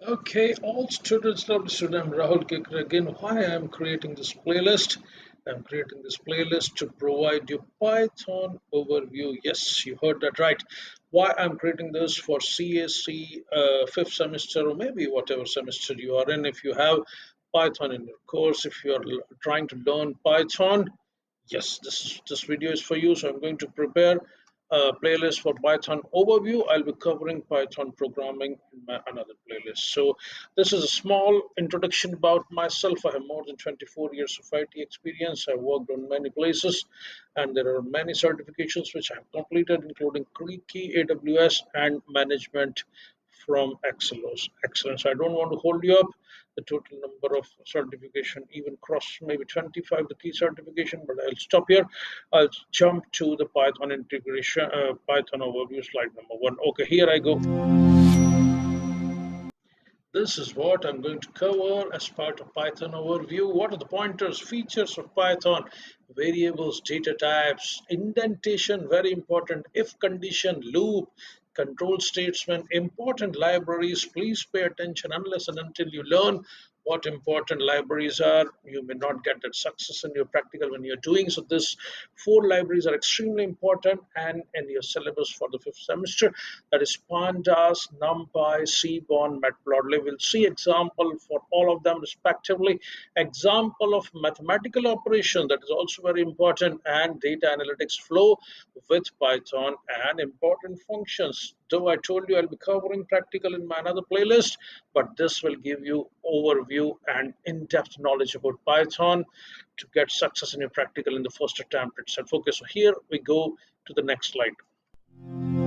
Okay, all students, lovely student, I'm Rahul Kekar again. Why I'm creating this playlist? I'm creating this playlist to provide you Python overview. Yes, you heard that right. Why I'm creating this for CSC fifth semester or maybe whatever semester you are in. If you have Python in your course, if you are trying to learn Python, yes, this video is for you. So I'm going to prepare a playlist for Python overview. I'll be covering Python programming in my another playlist. So this is a small introduction about myself. I have more than 24 years of IT experience. I worked on many places, and there are many certifications which I have completed, including Key, AWS, and management from Excelos. Excellence. I don't want to hold you up. The total number of certification even cross maybe 25 the key certification, but I'll stop here. I'll jump to the Python integration, Python overview slide number one. Okay, here I go. This is what I'm going to cover as part of Python overview. What are the pointers, features of Python, variables, data types, indentation, very important, if condition, loop, control statement, important libraries. Please pay attention unless and until you learn what important libraries are. You may not get that success in your practical when you're doing. So this four libraries are extremely important and in your syllabus for the fifth semester. That is Pandas, NumPy, Seaborn, Matplotlib. We'll see example for all of them respectively. Example of mathematical operation, that is also very important, and data analytics flow with Python and important functions. Though I told you I'll be covering practical in my another playlist, but this will give you overview and in-depth knowledge about Python to get success in your practical in the first attempt itself. Okay, so here we go to the next slide.